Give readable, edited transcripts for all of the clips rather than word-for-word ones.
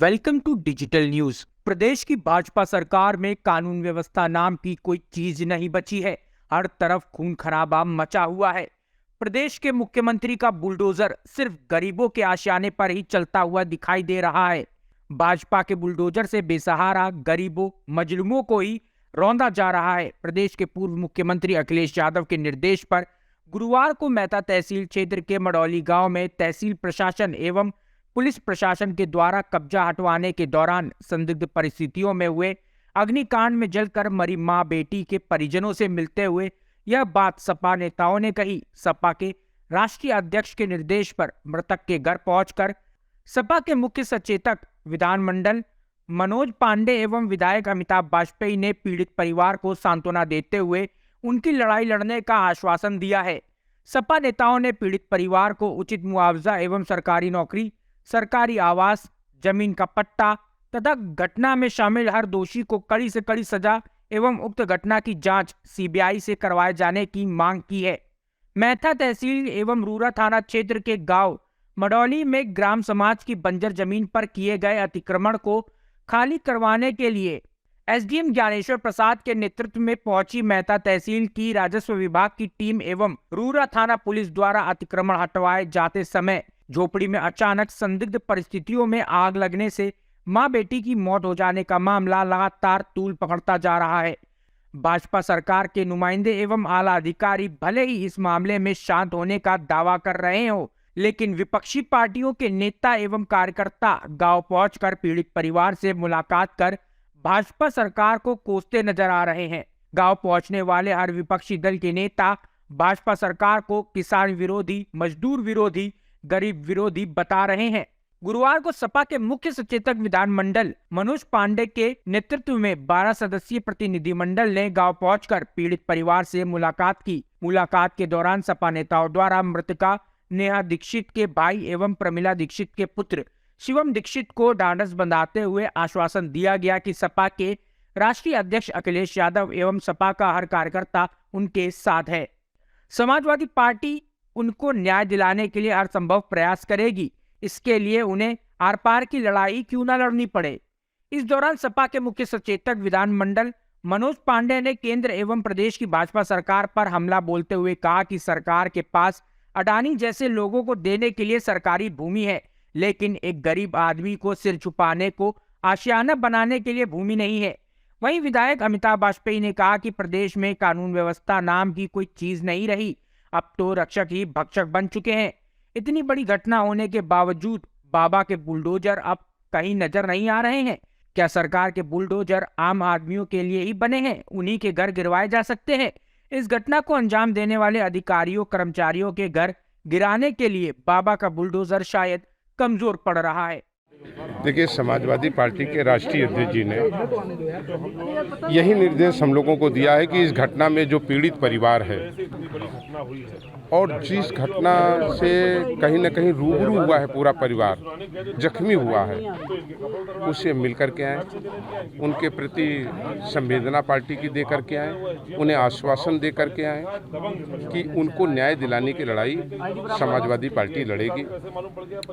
Welcome to digital news. प्रदेश की भाजपा सरकार में कानून व्यवस्था नाम की कोई चीज नहीं बची है। हर तरफ खून खराबा मचा हुआ है। प्रदेश के मुख्यमंत्री का बुलडोजर सिर्फ गरीबों के आशियाने पर ही चलता हुआ दिखाई दे रहा है। भाजपा के बुलडोजर से बेसहारा गरीबों मजलूमों को ही रौंदा जा रहा है। प्रदेश के पूर्व मुख्यमंत्री अखिलेश यादव के निर्देश पर गुरुवार को मेहता तहसील क्षेत्र के मडौली गांव में तहसील प्रशासन एवं पुलिस प्रशासन के द्वारा कब्जा हटवाने के दौरान संदिग्ध परिस्थितियों में हुए अग्निकांड में जलकर मरी मां बेटी के परिजनों से मिलते हुए यह बात सपा नेताओं ने कही। सपा के राष्ट्रीय अध्यक्ष के निर्देश पर मृतक के घर पहुंचकर सपा के मुख्य सचेतक विधानमंडल मनोज पांडे एवं विधायक अमिताभ बाजपेयी ने पीड़ित परिवार को सांत्वना देते हुए उनकी लड़ाई लड़ने का आश्वासन दिया है। सपा नेताओं ने पीड़ित परिवार को उचित मुआवजा एवं सरकारी नौकरी, सरकारी आवास, जमीन का पट्टा तथा घटना में शामिल हर दोषी को कड़ी से कड़ी सजा एवं उक्त घटना की जांच सीबीआई से करवाए जाने की मांग की है। मेहता तहसील एवं रूरा थाना क्षेत्र के गांव मडौली में ग्राम समाज की बंजर जमीन पर किए गए अतिक्रमण को खाली करवाने के लिए एसडीएम ज्ञानेश्वर प्रसाद के नेतृत्व में पहुंची मेहता तहसील की राजस्व विभाग की टीम एवं रूरा थाना पुलिस द्वारा अतिक्रमण हटवाए जाते समय झोपड़ी में अचानक संदिग्ध परिस्थितियों में आग लगने से मां बेटी की मौत हो जाने का मामला लगातार तूल पकड़ता जा रहा है। भाजपा सरकार के नुमाइंदे एवं आला अधिकारी भले ही इस मामले में शांत होने का दावा कर रहे हो, लेकिन विपक्षी पार्टियों के नेता एवं कार्यकर्ता गांव पहुंचकर पीड़ित परिवार से मुलाकात कर भाजपा सरकार को कोसते नजर आ रहे हैं। गांव पहुंचने वाले हर विपक्षी दल के नेता भाजपा सरकार को किसान विरोधी, मजदूर विरोधी, गरीब विरोधी बता रहे हैं। गुरुवार को सपा के मुख्य सचेतक विधानमंडल मनोज पांडे के नेतृत्व में 12 सदस्यीय प्रतिनिधिमंडल ने गांव पहुंचकर पीड़ित परिवार से मुलाकात की। मुलाकात के दौरान सपा नेताओं द्वारा मृतका नेहा दीक्षित के भाई एवं प्रमिला दीक्षित के पुत्र शिवम दीक्षित को ढांढस बंधाते हुए आश्वासन दिया गया कि सपा के राष्ट्रीय अध्यक्ष अखिलेश यादव एवं सपा का हर कार्यकर्ता उनके साथ है। समाजवादी पार्टी उनको न्याय दिलाने के लिए हर संभव प्रयास करेगी। इसके लिए उन्हें आर पार की लड़ाई क्यों न लड़नी पड़े। इस दौरान सपा के मुख्य सचेतक विधानमंडल मनोज पांडे ने केंद्र एवं प्रदेश की भाजपा सरकार पर हमला बोलते हुए कहा कि सरकार के पास अडानी जैसे लोगों को देने के लिए सरकारी भूमि है, लेकिन एक गरीब आदमी को सिर छुपाने को आशियाना बनाने के लिए भूमि नहीं है। वहीं विधायक अमिताभ बाजपेयी ने कहा कि प्रदेश में कानून व्यवस्था नाम की कोई चीज नहीं रही, अब तो रक्षक ही भक्षक बन चुके हैं। इतनी बड़ी घटना होने के बावजूद बाबा के बुलडोजर अब कहीं नजर नहीं आ रहे हैं। क्या सरकार के बुलडोजर आम आदमियों के लिए ही बने हैं? उन्हीं के घर गिरवाए जा सकते हैं। इस घटना को अंजाम देने वाले अधिकारियों कर्मचारियों के घर गिराने के लिए बाबा का बुलडोजर शायद कमजोर पड़ रहा है। देखिए, समाजवादी पार्टी के राष्ट्रीय अध्यक्ष जी ने यही निर्देश हम लोगों को दिया है कि इस घटना में जो पीड़ित परिवार है और जिस घटना से कहीं न कहीं रूबरू हुआ है पूरा परिवार, जख्मी हुआ है, उससे मिल कर के आए, उनके प्रति संवेदना पार्टी की दे करके आए, उन्हें आश्वासन दे करके आए कि उनको न्याय दिलाने की लड़ाई समाजवादी पार्टी लड़ेगी।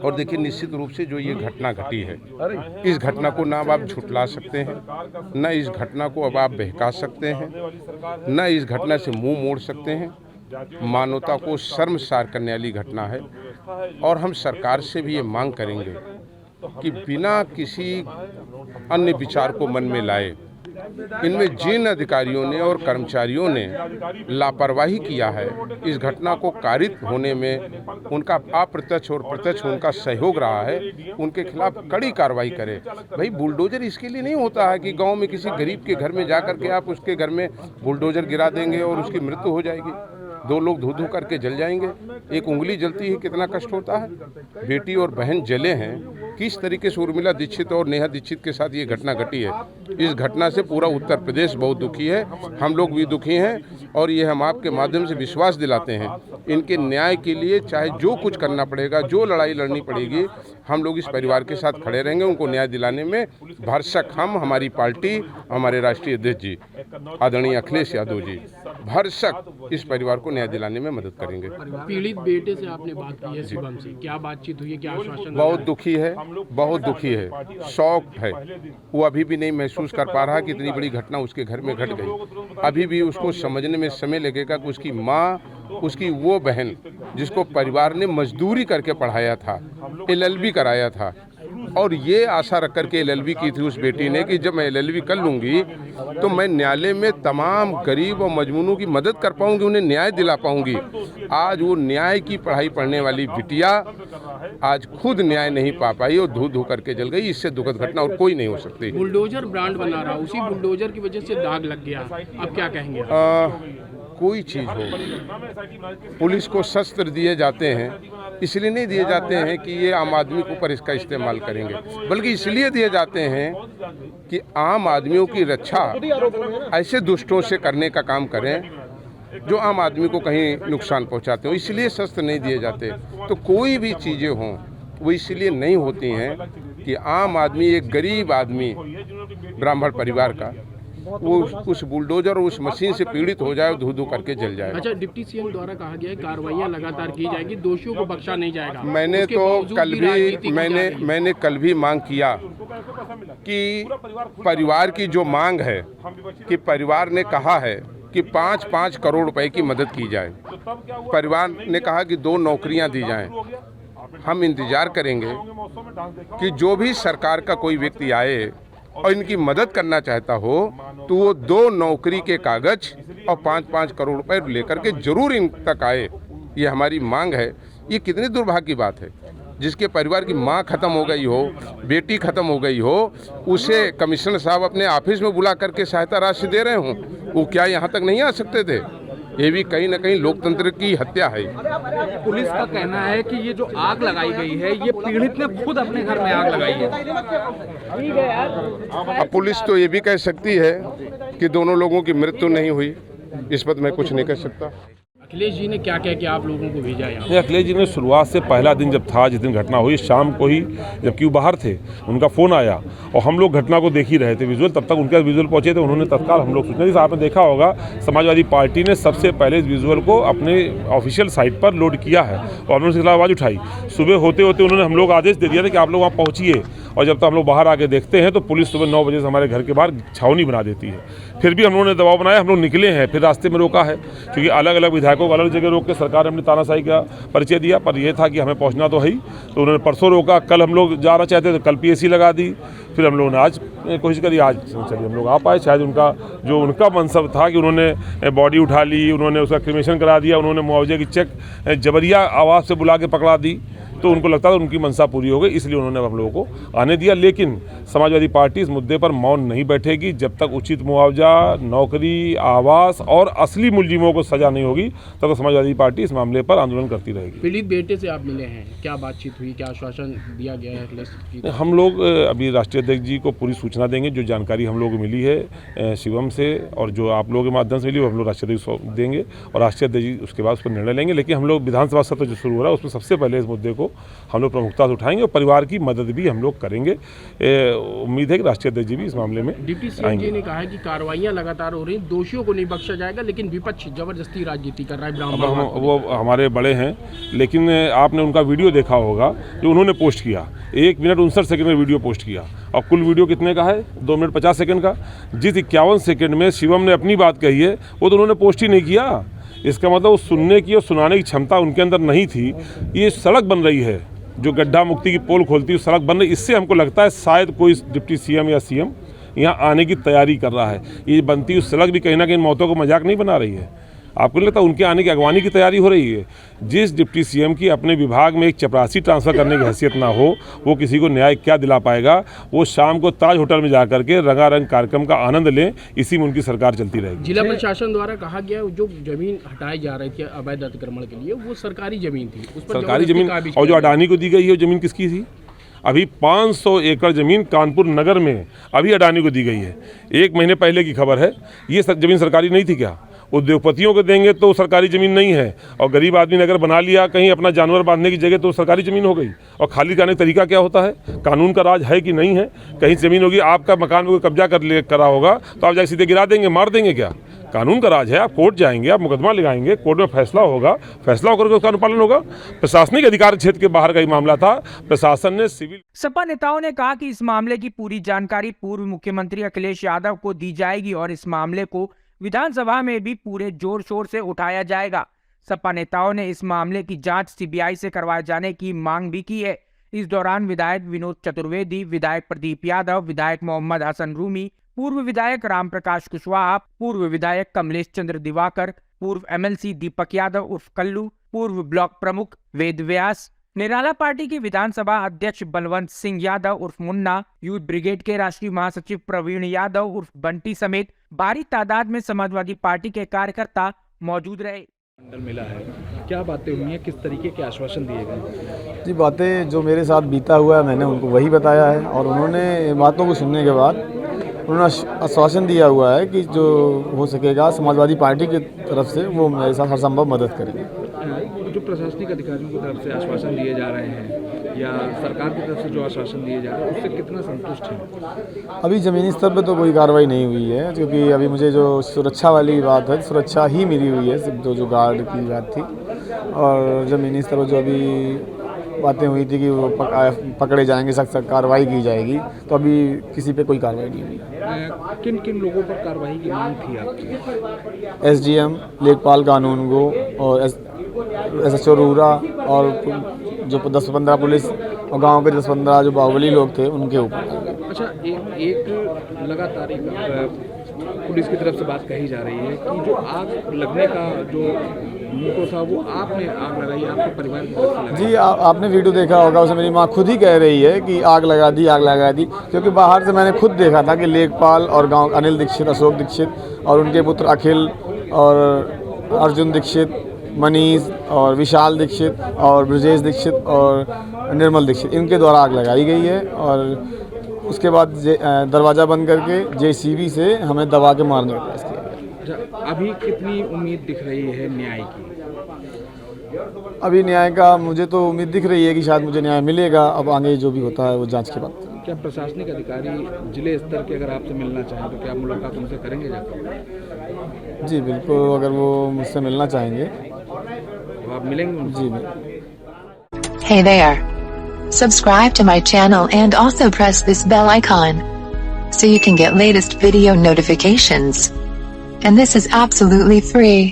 और देखिए, निश्चित रूप से जो ये घटना घटी है, इस घटना को ना आप झुठला सकते हैं, न इस घटना को अब आप बहका सकते हैं, न इस घटना से मुंह मोड़ सकते हैं। मानवता को शर्मसार करने वाली घटना है और हम सरकार से भी ये मांग करेंगे कि बिना किसी अन्य विचार को मन में लाए इनमें जिन अधिकारियों ने और कर्मचारियों ने लापरवाही किया है, इस घटना को कारित होने में उनका अप्रत्यक्ष और प्रत्यक्ष उनका सहयोग रहा है, उनके खिलाफ कड़ी कार्रवाई करें। भाई, बुलडोजर इसके लिए नहीं होता है कि गांव में किसी गरीब के घर में जाकर के आप उसके घर में बुलडोजर गिरा देंगे और उसकी मृत्यु हो जाएगी, 2 लोग धू धू करके जल जाएंगे। एक उंगली जलती है, कितना कष्ट होता है। बेटी और बहन जले हैं। किस तरीके से उर्मिला दीक्षित और नेहा दीक्षित के साथ ये घटना घटी है, इस घटना से पूरा उत्तर प्रदेश बहुत दुखी है। हम लोग भी दुखी हैं और ये हम आपके माध्यम से विश्वास दिलाते हैं, इनके न्याय के लिए चाहे जो कुछ करना पड़ेगा, जो लड़ाई लड़नी पड़ेगी, हम लोग इस परिवार के साथ खड़े रहेंगे। उनको न्याय दिलाने में भरसक हम, हमारी पार्टी हमारे राष्ट्रीय अध्यक्ष जी आदरणीय अखिलेश यादव जी भरसक इस परिवार को न्याय दिलाने में मदद करेंगे। पीड़ित बेटे से आपने बात की है शिवम से, क्या बातचीत हुई है, क्या आश्वासन? बहुत दुखी है, बहुत दुखी है, शॉक्ड है। वो अभी भी नहीं महसूस कर पा रहा कि इतनी बड़ी घटना उसके घर में घट गई। अभी भी उसको समझने में समय लगेगा कि उसकी माँ, उसकी वो बहन जिसको परिवार ने मजदूरी करके पढ़ाया था, LLB कराया था, और ये आशा रख करके LLB की थी उस बेटी ने कि जब मैं LLB कर लूँगी तो मैं न्यायालय में तमाम गरीब और मजलूमों की मदद कर पाऊँगी, उन्हें न्याय दिला पाऊँगी। आज वो न्याय की पढ़ाई पढ़ने वाली बिटिया आज खुद न्याय नहीं पा पाई और धू धू करके जल गई। इससे दुखद घटना और कोई नहीं हो सकती। बुलडोजर ब्रांड बना रहा, उसी बुलडोजर की वजह से दाग लग गया, अब क्या कहेंगे? कोई चीज़ हो, पुलिस को शस्त्र दिए जाते हैं, इसलिए नहीं दिए जाते हैं कि ये आम आदमी के ऊपर इसका इस्तेमाल करेंगे, बल्कि इसलिए दिए जाते हैं कि आम आदमियों की रक्षा ऐसे दुष्टों से करने का काम करें जो आम आदमी को कहीं नुकसान पहुंचाते हो, इसलिए शस्त्र नहीं दिए जाते। तो कोई भी चीज़ें हों वो इसलिए नहीं होती हैं कि आम आदमी, एक गरीब आदमी ब्राह्मण परिवार का, वो उस बुलडोजर और उस मशीन से पीड़ित हो जाए और धू धू करके जल जाए। अच्छा, डिप्टी सीएम द्वारा कहा गया है कार्रवाइयां लगातार की जाएगी, दोषियों को बख्शा नहीं जाएगा। मैंने कल भी मांग किया कि परिवार की जो मांग है कि परिवार ने कहा है कि 5-5 करोड़ रुपए की मदद की जाए। परिवार ने कहा कि 2 नौकरियां दी जाएं। हम इंतजार करेंगे कि जो भी सरकार का कोई व्यक्ति आए और इनकी मदद करना चाहता हो तो वो 2 नौकरी के कागज और 5-5 करोड़ रुपए लेकर के जरूर इन तक आए। ये हमारी मांग है। ये कितनी दुर्भाग्य की बात है, जिसके परिवार की माँ खत्म हो गई हो, बेटी खत्म हो गई हो, उसे कमिश्नर साहब अपने ऑफिस में बुला करके सहायता राशि दे रहे हों, वो क्या यहाँ तक नहीं आ सकते थे? ये भी कहीं ना कहीं लोकतंत्र की हत्या है। पुलिस का कहना है कि ये जो आग लगाई गई है ये पीड़ित ने खुद अपने घर में आग लगाई है। अब पुलिस तो ये भी कह सकती है कि दोनों लोगों की मृत्यु नहीं हुई, इस पर मैं कुछ नहीं कह सकता। अखिलेश जी ने क्या कह के आप लोगों को भेजा यहाँ? अखिलेश जी ने शुरुआत से पहला दिन जब था, जिस दिन घटना हुई, शाम को ही जबकि वो बाहर थे, उनका फ़ोन आया और हम लोग घटना को देख ही रहे थे विजुअल, तब तक उनके विजुअल पहुंचे थे। उन्होंने तत्काल हम लोग सूचना दी। आपने देखा होगा समाजवादी पार्टी ने सबसे पहले इस विजुअल को अपने ऑफिशियल साइट पर लोड किया है और हमने उसके खिलाफ आवाज़ उठाई। सुबह होते होते उन्होंने हम लोग आदेश दे दिया था कि आप लोग वहाँ पहुँचिए, और जब तक हम लोग बाहर आके देखते हैं तो पुलिस सुबह 9 बजे से हमारे घर के बाहर छावनी बना देती है। फिर भी हम लोगों ने दबाव बनाया, हम लोग निकले हैं, फिर रास्ते में रोका है, क्योंकि अलग अलग विधायकों को अलग जगह रोक के सरकार ने अपनी तानाशाही का परिचय दिया, पर यह था कि हमें पहुंचना तो है ही। तो उन्होंने परसों रोका, कल हम लोग जाना चाहते थे, कल PAC लगा दी, फिर हम लोगों ने आज कोशिश करी, आज चलिए हम लोग आ पाए। शायद उनका मनसब था कि उन्होंने बॉडी उठा ली, उन्होंने उसका क्रिमेशन करा दिया, उन्होंने मुआवजे की चेक जबरिया आवाज़ से बुला के पकड़ा दी, तो उनको लगता था उनकी मंशा पूरी हो गई, इसलिए उन्होंने हम लोगों को आने दिया। लेकिन समाजवादी पार्टी इस मुद्दे पर मौन नहीं बैठेगी जब तक उचित मुआवजा, नौकरी, आवास और असली मुलजिमों को सजा नहीं होगी, तब तक समाजवादी पार्टी इस मामले पर आंदोलन करती रहेगी। पीड़ित बेटे से आप मिले हैं, क्या बातचीत हुई, क्या आश्वासन दिया गया है? हम लोग अभी राष्ट्रीय अध्यक्ष जी को पूरी सूचना देंगे, जो जानकारी हम लोग को मिली है शिवम से और जो आप लोगों के माध्यम से मिली, वो हम लोग राष्ट्रीय अध्यक्ष को देंगे और राष्ट्रीय अध्यक्ष जी उसके बाद उस पर निर्णय लेंगे। लेकिन हम लोग विधानसभा सत्र जो शुरू हो रहा है उसमें सबसे पहले इस मुद्दे को हम लोग प्रमुखता से उठाएंगे और परिवार की मदद भी हम लोग करेंगे। उम्मीद है कि राष्ट्रीय अध्यक्ष जी भी इस मामले में डिप्टी सीएम जी ने कहा है कि कार्रवाइयां लगातार हो रही, दोषियों को नहीं बख्शा जाएगा, लेकिन विपक्ष जबरदस्ती राजनीति कर रहा है। ब्राह्मण वो हमारे बड़े हैं, लेकिन आपने उनका वीडियो देखा होगा जो उन्होंने पोस्ट किया, 1 मिनट 59 सेकंड में वीडियो पोस्ट किया, और कुल वीडियो कितने का है? 2 मिनट 50 सेकंड का। जिस 51 सेकंड में शिवम ने अपनी बात कही है वो तो उन्होंने पोस्ट ही नहीं किया। इसका मतलब वो सुनने की और सुनाने की क्षमता उनके अंदर नहीं थी। ये सड़क बन रही है, जो गड्ढा मुक्ति की पोल खोलती है, सड़क बन रही, इससे हमको लगता है शायद कोई डिप्टी सीएम या सीएम यहाँ आने की तैयारी कर रहा है। ये बनती हुई सड़क भी कहीं ना कहीं मौतों को मजाक नहीं बना रही है। आपको नहीं लगता उनके आने की अगवानी की तैयारी हो रही है? जिस डिप्टी सीएम की अपने विभाग में एक चपरासी ट्रांसफ़र करने की हैसियत ना हो, वो किसी को न्याय क्या दिला पाएगा? वो शाम को ताज होटल में जा करके रंगारंग कार्यक्रम का आनंद लें, इसी में उनकी सरकार चलती रहेगी। जिला प्रशासन द्वारा कहा गया जो जमीन हटाई जा रही थी अवैध अतिक्रमण के लिए, वो सरकारी जमीन थी, उस पर सरकारी जमीन, और जो अडानी को दी गई है वो जमीन किसकी थी? अभी 500 एकड़ ज़मीन कानपुर नगर में अभी अडानी को दी गई है। 1 महीने पहले की खबर है। ये ज़मीन सरकारी नहीं थी क्या? उद्योगपतियों को देंगे तो सरकारी ज़मीन नहीं है, और गरीब आदमी ने अगर बना लिया कहीं अपना जानवर बांधने की जगह तो सरकारी ज़मीन हो गई। और खाली करने का तरीका क्या होता है, कानून का राज है कि नहीं है। कहीं ज़मीन होगी, आपका मकान में कोई कब्जा करा होगा तो आप जाके सीधे गिरा देंगे, मार देंगे क्या? कानून का राज है। आप कोर्ट जाएंगे, आप मुकदमा लगाएंगे, कोर्ट में फैसला होगा, फैसला होकर के उसका अनुपालन होगा। प्रशासनिक अधिकार क्षेत्र के बाहर का ही मामला था। प्रशासन ने सिविल सपा नेताओं ने कहा कि इस मामले की पूरी जानकारी पूर्व मुख्यमंत्री अखिलेश यादव को दी जाएगी और इस मामले को विधानसभा में भी पूरे जोर शोर से उठाया जाएगा। सपा नेताओं ने इस मामले की जांच सीबीआई से करवाए जाने की मांग भी की है। इस दौरान विधायक विनोद चतुर्वेदी, विधायक प्रदीप यादव, विधायक मोहम्मद हसन रूमी, पूर्व विधायक रामप्रकाश कुशवाहा, पूर्व विधायक कमलेश चंद्र दिवाकर, पूर्व एमएलसी दीपक यादव उर्फ कल्लू, पूर्व ब्लॉक प्रमुख वेद व्यास, निराला पार्टी के विधानसभा अध्यक्ष बलवंत सिंह यादव उर्फ मुन्ना, यूथ ब्रिगेड के राष्ट्रीय महासचिव प्रवीण यादव उर्फ बंटी समेत भारी तादाद में समाजवादी पार्टी के कार्यकर्ता मौजूद रहे। मिला है, क्या बातें हुई हैं, किस तरीके के आश्वासन दिए गए? जी, बातें जो मेरे साथ बीता हुआ है मैंने उनको वही बताया है, और उन्होंने बातों को सुनने के बाद उन्होंने आश्वासन दिया हुआ है कि जो हो सकेगा समाजवादी पार्टी की तरफ से वो मेरे साथ हर संभव मदद करेंगे। जो प्रशासनिक अधिकारियों की तरफ से आश्वासन दिए जा रहे हैं या सरकार की तरफ से जो आश्वासन दिए जा रहे हैं उससे कितना संतुष्ट हैं? अभी ज़मीनी स्तर पर तो कोई कार्रवाई नहीं हुई है, क्योंकि अभी मुझे जो सुरक्षा वाली बात है, सुरक्षा ही मिली हुई है, सिर्फ जो गार्ड की बात थी। और ज़मीनी स्तर पर जो अभी बातें हुई थी कि वो पकड़े जाएंगे, सख्त कार्रवाई की जाएगी, तो अभी किसी पे कोई कार्रवाई नहीं हुई। किन किन लोगों पर कार्रवाई की मांग थी आपकी? एसडीएम, लेखपाल कानून गो और एसएचओ रूरा, और जो 10-15 पुलिस और गांव के 10-15 जो बाहुबली लोग थे उनके ऊपर। अच्छा, एक लगातार पुलिस की तरफ से बात कही जा रही है कि जो आग लगने का जो मोटो था वो आपने आग लगाई, आपके परिवार की तरफ से लगाई। जी, आपने वीडियो देखा होगा, उसमें मेरी माँ खुद ही कह रही है कि आग लगा दी, क्योंकि बाहर से मैंने खुद देखा था कि लेखपाल और गांव अनिल दीक्षित, अशोक दीक्षित और उनके पुत्र अखिल और अर्जुन दीक्षित, मनीष और विशाल दीक्षित और ब्रजेश दीक्षित और निर्मल दीक्षित, इनके द्वारा आग लगाई गई है। और उसके बाद दरवाज़ा बंद करके जेसीबी से हमें दबा के मारने का प्रयास किया गया। अभी कितनी उम्मीद दिख रही है न्याय की? अभी न्याय का मुझे तो उम्मीद दिख रही है कि शायद मुझे न्याय मिलेगा। अब आगे जो भी होता है वो जांच के बाद। क्या प्रशासनिक अधिकारी जिले स्तर के अगर आपसे मिलना चाहें तो क्या मुलाकात उनसे करेंगे जाकर? जी बिल्कुल, अगर वो मुझसे मिलना चाहेंगे तो आप मिलेंगे उनसे? जी। Hey there. Subscribe to my channel and also press this bell icon so you can get latest video notifications. And this is absolutely free.